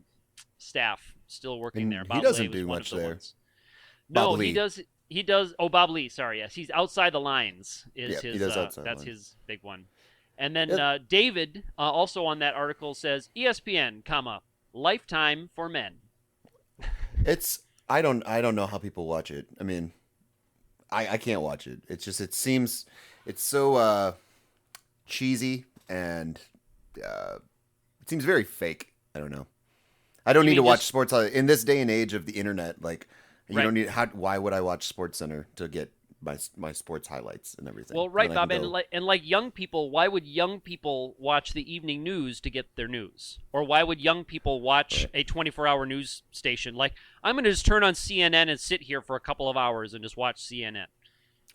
staff still working there. Bob he doesn't Lay was do one much of the there. ones. No, he does. he does. Oh, Bob Lee. Sorry, yes, he's Outside the Lines. He does Outside the That's Lines. his big one. And then David, also on that article, says ESPN, Lifetime for men. I don't know how people watch it. I mean, I can't watch it. It's just it seems it's so cheesy and it seems very fake. I don't know. I don't need to watch sports in this day and age of the internet. Like you don't need. Why would I watch SportsCenter to get my sports highlights and everything? Well, right, Bob, and like young people, why would young people watch the evening news to get their news? Or why would young people watch a 24-hour news station? Like, I'm going to just turn on CNN and sit here for a couple of hours and just watch CNN.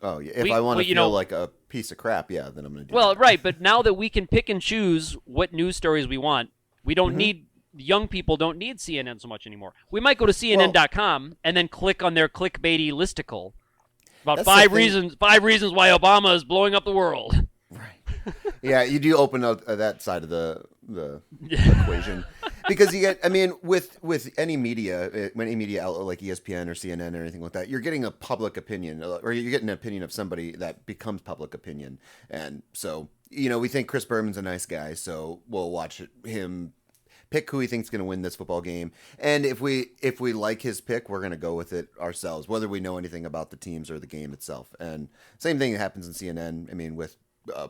Oh, yeah. If I want to feel like a piece of crap, then I'm going to do that. Well, right, but now that we can pick and choose what news stories we want, we don't need... Young people don't need CNN so much anymore. We might go to CNN.com and then click on their clickbaity listicle. About 5 reasons why Obama is blowing up the world. Right. Yeah, you do open up that side of the equation because you get. I mean, with any media outlet like ESPN or CNN or anything like that, you're getting a public opinion, or you're getting an opinion of somebody that becomes public opinion, and so we think Chris Berman's a nice guy, so we'll watch him pick who he thinks is going to win this football game. And if we like his pick, we're going to go with it ourselves, whether we know anything about the teams or the game itself. And same thing happens in CNN. I mean, with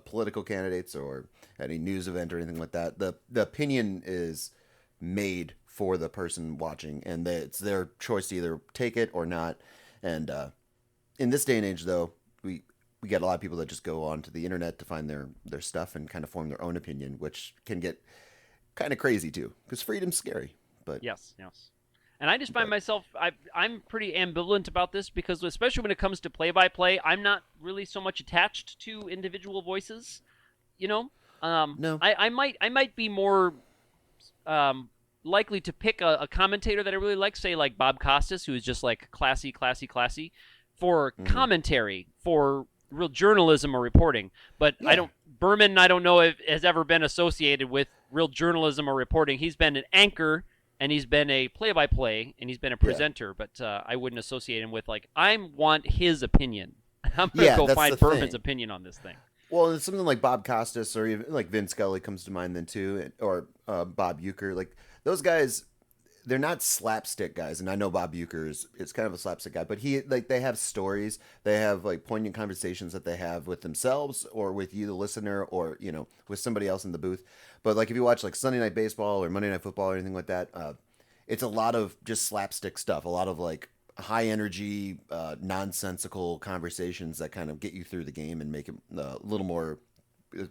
political candidates or any news event or anything like that, the opinion is made for the person watching, and it's their choice to either take it or not. And in this day and age, though, we get a lot of people that just go onto the internet to find their stuff and kind of form their own opinion, which can get kind of crazy too, because freedom's scary. But yes, and I just find myself I'm pretty ambivalent about this because especially when it comes to play-by-play, I'm not really so much attached to individual voices. No, I might be more likely to pick a commentator that I really like, say like Bob Costas, who is just like classy for commentary, for real journalism or reporting. But Berman, I don't know if has ever been associated with real journalism or reporting. He's been an anchor, and he's been a play-by-play, and he's been a presenter, but I wouldn't associate him with, like, I want his opinion. I'm going to go find Berman's opinion on this thing. Well, it's something like Bob Costas, or even like Vin Scully comes to mind then too, or Bob Uecker. Like, those guys, they're not slapstick guys, and I know Bob Uecker is kind of a slapstick guy, but they have stories, they have like poignant conversations that they have with themselves or with you, the listener, or with somebody else in the booth. But like if you watch like Sunday Night Baseball or Monday Night Football or anything like that, it's a lot of just slapstick stuff, a lot of like high energy, nonsensical conversations that kind of get you through the game and make it a little more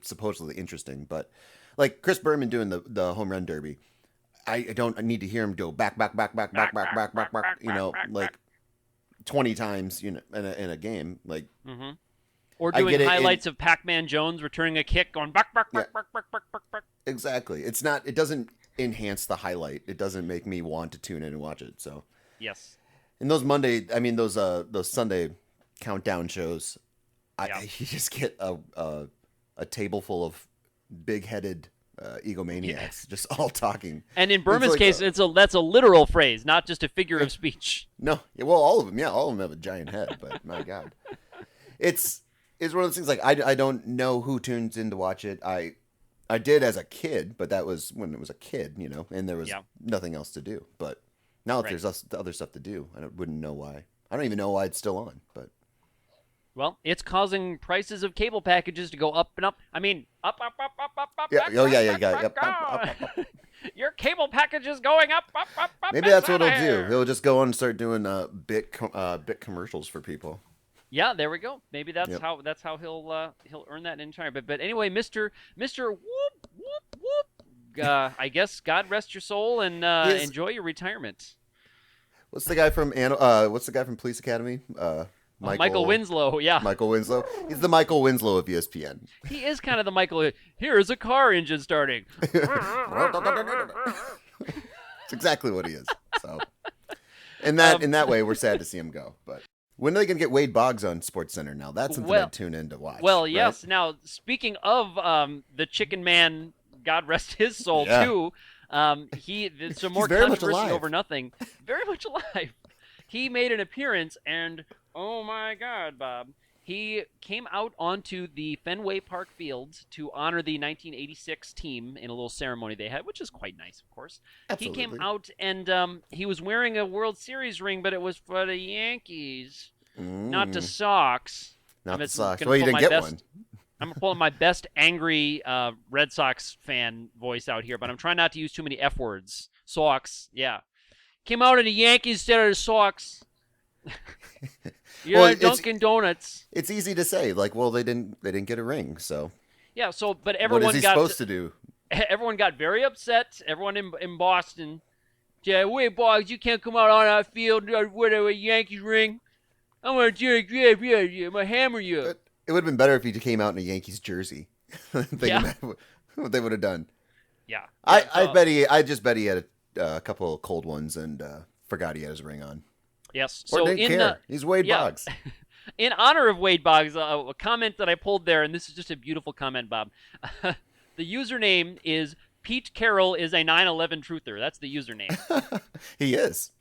supposedly interesting. But like Chris Berman doing the home run derby. I don't need to hear him go back, like 20 times, in a game, like. Mm-hmm. Or doing highlights of Pac-Man Jones returning a kick, going back. Exactly. It doesn't enhance the highlight. It doesn't make me want to tune in and watch it. So. Yes. In those those Sunday countdown shows, you just get a table full of big-headed egomaniacs just all talking. And in Berman's case, that's a literal phrase, not just a figure of speech. No, well, all of them have a giant head, but my God, it's one of those things. Like I don't know who tunes in to watch it. I did as a kid, but that was when it was a kid, and there was nothing else to do. But now that there's other stuff to do, I wouldn't know why. I don't even know why it's still on, but. Well, it's causing prices of cable packages to go up and up. I mean, up. Yeah. Oh, yeah, you got it. Up. Your cable package is going up. Maybe that's what he'll do. He'll just go on and start doing bit commercials for people. Yeah, there we go. Maybe that's how he'll earn that entire. But anyway, Mr. Whoop Whoop Whoop. I guess God rest your soul and enjoy your retirement. What's the guy from Police Academy? Michael Winslow, yeah. Michael Winslow. He's the Michael Winslow of ESPN. He is kind of the Michael. Here's a car engine starting. It's exactly what he is. So, in that way, we're sad to see him go. But when are they going to get Wade Boggs on SportsCenter now? That's something I'd tune in to watch. Well, yes. Right? Now, speaking of the Chicken Man, God rest his soul, too, there's some more controversy over nothing. Very much alive. He made an appearance, and Oh my God, Bob. He came out onto the Fenway Park fields to honor the 1986 team in a little ceremony they had, which is quite nice, of course. He came Absolutely. out and he was wearing a World Series ring, but it was for the Yankees, not the Mm, Sox. not I'm the just Sox. gonna Well, you pull didn't my get best. one. I'm pulling my best angry Red Sox fan voice out here, but I'm trying not to use too many F words. Sox, yeah. Came out in the Yankees instead of the Sox. Well, Yeah, Dunkin' Donuts. it's easy to say. Like, well, they didn't get a ring, so Yeah, so but what is everyone he got supposed to do? everyone got very upset. Everyone in Boston. Yeah, wait, Boggs, you can't come out on our field with a Yankees ring. I'm gonna I'm gonna hammer you. It would have been better if he came out in a Yankees jersey. Thinking Yeah, that what they would have done. yeah, I yeah. I So bet he I just bet he had a couple of cold ones and forgot he had his ring on, yes. or So didn't in care. He's Wade yeah, Boggs. in honor of Wade Boggs, a comment that I pulled there, and this is just a beautiful comment, Bob. The username is Pete Carroll is a 9/11 truther. That's the username. He is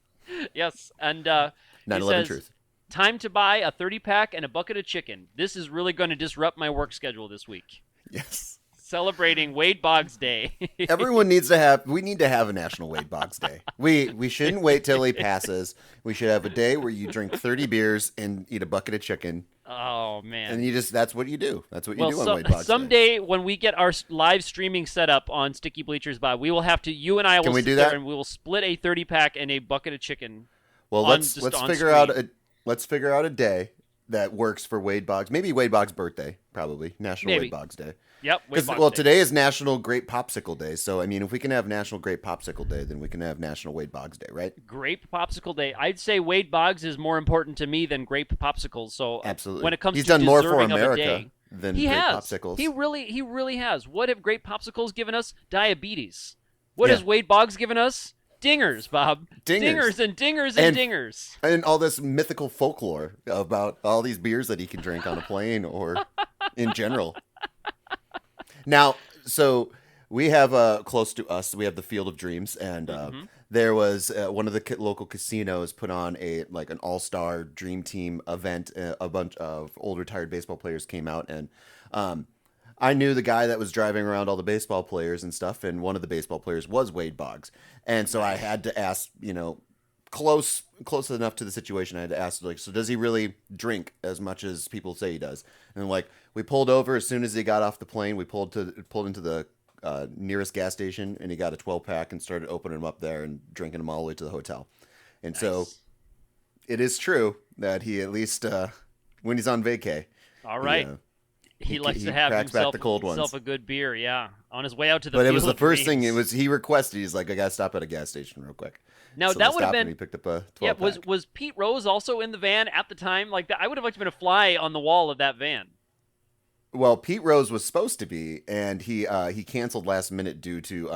Yes, and he 9/11 says, truth. "Time to buy a 30-pack and a bucket of chicken. This is really going to disrupt my work schedule this week." Yes. Celebrating Wade Boggs Day. Everyone needs to have. We need to have a National Wade Boggs Day. We shouldn't wait till he passes. We should have a day where you drink 30 beers and eat a bucket of chicken, Oh man. and that's what you do. That's what you Well, do on Wade Boggs Day. someday when we get our live streaming set up on Sticky Bleachers, Bob, we will have to. You and I will Can we sit do there that? and we will split a 30-pack and a bucket of chicken. Well, on- let's just let's on figure screen. out a day that works for Wade Boggs. Maybe Wade Boggs' birthday, probably National Maybe. Wade Boggs Day. Yep. Wade Because Boggs Day. today is National Grape Popsicle Day. So I mean, if we can have National Grape Popsicle Day, then we can have National Wade Boggs Day, right? Grape popsicle day. I'd say Wade Boggs is more important to me than grape popsicles. So Absolutely. when it comes He's to done more for deserving of a America day, than he grape has. popsicles. He really has. What have grape popsicles given us? Diabetes. What Yeah. has Wade Boggs given us? Dingers, Bob. Dingers. and dingers and And- dingers. And all this mythical folklore about all these beers that he can drink on a plane or in general. Now, so we have close to us, we have the Field of Dreams, and there was one of the local casinos put on an all-star dream team event. A bunch of old retired baseball players came out, and I knew the guy that was driving around all the baseball players and stuff, and one of the baseball players was Wade Boggs, and so I had to ask, close enough to the situation. I had to ask, so does he really drink as much as people say he does? And we pulled over as soon as he got off the plane. We pulled into the nearest gas station, and he got a 12-pack and started opening them up there and drinking them all the way to the hotel. And so Nice. it is true that he, at least when he's on vacay, All right. He likes to have cracks back himself, the cold ones. himself a good beer, yeah. On his way out to the But it Field was the of first thing. Dreams. He requested. He's like, I gotta stop at a gas station real quick. Now So that they would have stopped, and been he picked up a 12 yeah. pack. Was Pete Rose also in the van at the time? Like that, I would have liked to have been a fly on the wall of that van. Well, Pete Rose was supposed to be, and he canceled last minute due to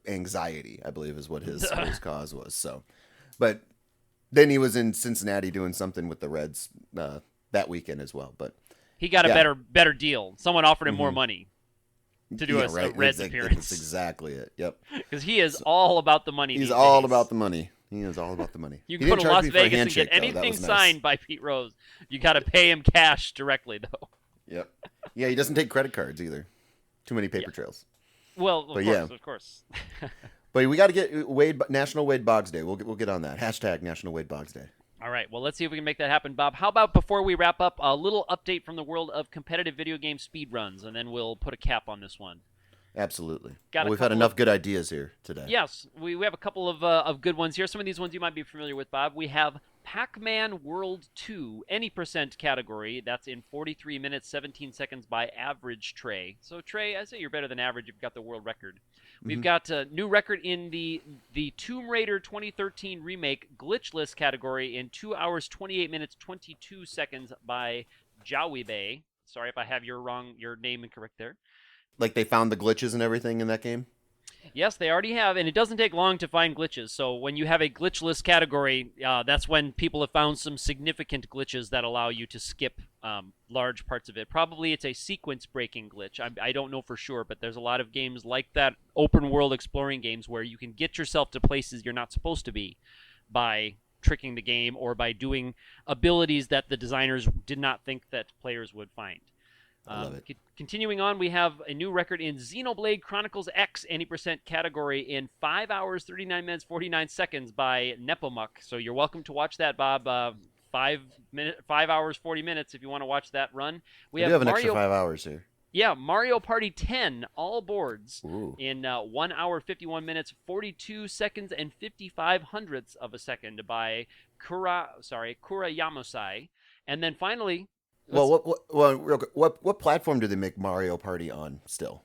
anxiety, I believe is what his cause was. So, but then he was in Cincinnati doing something with the Reds that weekend as well. But He got a Yeah. better deal. Someone offered him more Mhm. money to do yeah, a right. Reds That's appearance exactly it. Yep. because he is all about the money. He's these all days. about the money. He is all about the money. You He can go didn't to charge Las me for a Vegas and handshake, get though. That anything was nice. signed by Pete Rose. You got to pay him cash directly, though. Yep. Yeah, he doesn't take credit cards either. Too many paper Yeah. trails. Well, of But course, yeah. of course. But we got to get National Wade Boggs Day. We'll get on that. Hashtag National Wade Boggs Day. All right, well, let's see if we can make that happen, Bob. How about before we wrap up, a little update from the world of competitive video game speedruns, and then we'll put a cap on this one. Absolutely. Got a Well, we've had couple enough of- good ideas here today. Yes, we have a couple of good ones here. Some of these ones you might be familiar with, Bob. We have Pac-Man World 2, any percent category. That's in 43 minutes, 17 seconds by average Trey. So, Trey, I say you're better than average. You've got the world record. We've got a new record in the Tomb Raider 2013 remake glitchless category in 2 hours, 28 minutes, 22 seconds by Jawibe. Sorry if I have your name incorrect there. Like they found the glitches and everything in that game. Yes, they already have, and it doesn't take long to find glitches. So when you have a glitchless category, that's when people have found some significant glitches that allow you to skip large parts of it. Probably it's a sequence-breaking glitch. I don't know for sure, but there's a lot of games like that, open-world exploring games, where you can get yourself to places you're not supposed to be by tricking the game or by doing abilities that the designers did not think that players would find. I love it. Continuing on, we have a new record in Xenoblade Chronicles X any percent category in 5 hours, 39 minutes, 49 seconds by Nepomuk. So you're welcome to watch that, Bob. 5 hours, 40 minutes if you want to watch that run. We have an extra 5 hours here. Yeah, Mario Party 10, all boards, Ooh. in 1 hour, 51 minutes, 42 seconds, and 55 hundredths of a second by Kura Yamasai. And then finally... what platform do they make Mario Party on still?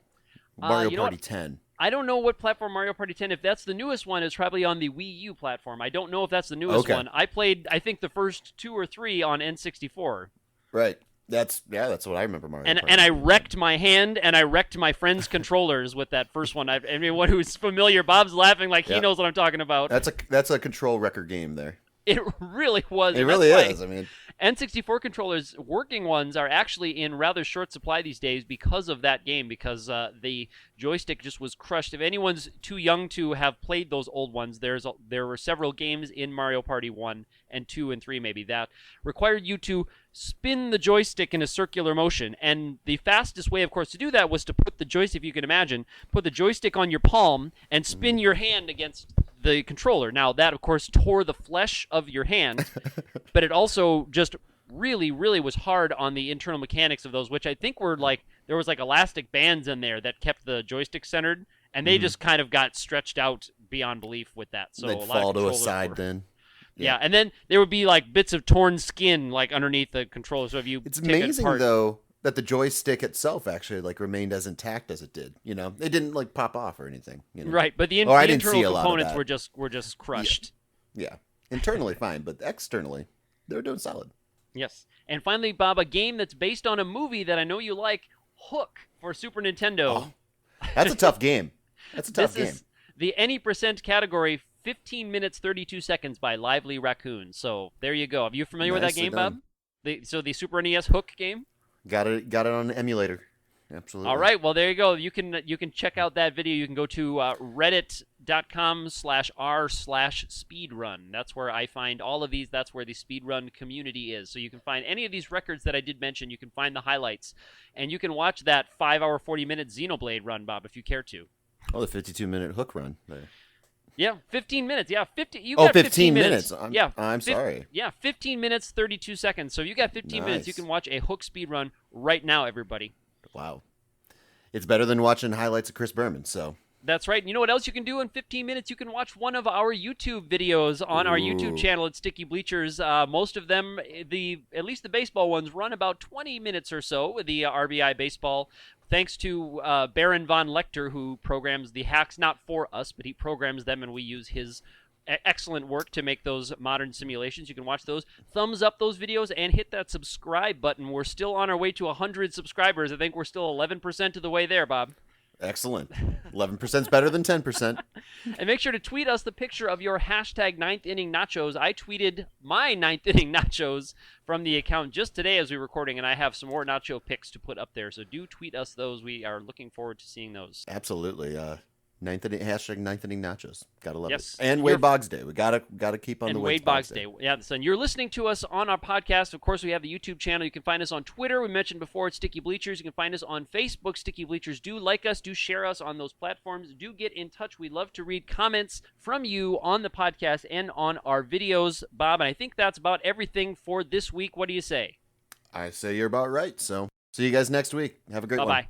Mario Party 10. I don't know what platform Mario Party 10. If that's the newest one, it's probably on the Wii U platform. I don't know if that's the newest one. I played, I think, the first 2 or 3 on N64. Right. That's what I remember Mario Party. And I wrecked my hand and I wrecked my friend's controllers with that first one. Anyone who's familiar, Bob's laughing like he knows what I'm talking about. That's a control wrecker game there. It really was. It really is. I mean, N64 controllers, working ones, are actually in rather short supply these days because of that game, because the joystick just was crushed. If anyone's too young to have played those old ones, there were several games in Mario Party 1 and 2 and 3 maybe that required you to spin the joystick in a circular motion. And the fastest way, of course, to do that was to put the joystick, if you can imagine, put the joystick on your palm and spin your hand against the controller. Now, that, of course, tore the flesh of your hand, but it also just really, really was hard on the internal mechanics of those, which I think were there was elastic bands in there that kept the joystick centered, and they just kind of got stretched out beyond belief with that. So they'd a lot fall of to a side then. Yeah, and then there would be bits of torn skin underneath the controller. So if you it's amazing though that the joystick itself actually remained as intact as it did. It didn't pop off or anything. Right, but the internal components were just crushed. Yeah. Internally fine, but externally they were doing solid. Yes, and finally, Bob, a game that's based on a movie that I know you like, Hook for Super Nintendo. Oh, that's a tough game. That's a tough game. This is the any percent category. 15 minutes, 32 seconds by Lively Raccoon. So there you go. Are you familiar with that game, done. Bob? The Super NES Hook game? Got it on an emulator. Absolutely. All right. Well, there you go. You can check out that video. You can go to reddit.com/r/speedrun. That's where I find all of these. That's where the speedrun community is. So you can find any of these records that I did mention. You can find the highlights. And you can watch that 5 hour, 40-minute Xenoblade run, Bob, if you care to. Oh, the 52-minute Hook run there. Yeah, 15 minutes. Yeah, 50. You got 15 minutes. I'm sorry. Yeah, 15 minutes, 32 seconds. So you got 15 minutes. You can watch a Hook speed run right now, everybody. Wow. It's better than watching highlights of Chris Berman, so. That's right. And you know what else you can do in 15 minutes? You can watch one of our YouTube videos on our YouTube channel at Sticky Bleachers. Most of them, at least the baseball ones, run about 20 minutes or so, the RBI baseball. Thanks to Baron von Lechter, who programs the hacks, not for us, but he programs them, and we use his excellent work to make those modern simulations. You can watch those. Thumbs up those videos and hit that subscribe button. We're still on our way to 100 subscribers. I think we're still 11% of the way there, Bob. Excellent. 11% is better than 10%. And make sure to tweet us the picture of your hashtag 9th inning nachos. I tweeted my 9th inning nachos from the account just today as we were recording, and I have some more nacho pics to put up there. So do tweet us those. We are looking forward to seeing those. Absolutely. Hashtag 9th inning nachos. Gotta love yes. it. And Wade Boggs Day. We gotta keep on and the Wade Boggs Day. Yeah, so you're listening to us on our podcast. Of course, we have the YouTube channel. You can find us on Twitter. We mentioned before it's Sticky Bleachers. You can find us on Facebook, Sticky Bleachers. Do like us. Do share us on those platforms. Do get in touch. We love to read comments from you on the podcast and on our videos, Bob. And I think that's about everything for this week. What do you say? I say you're about right. So see you guys next week. Have a great one. Bye-bye.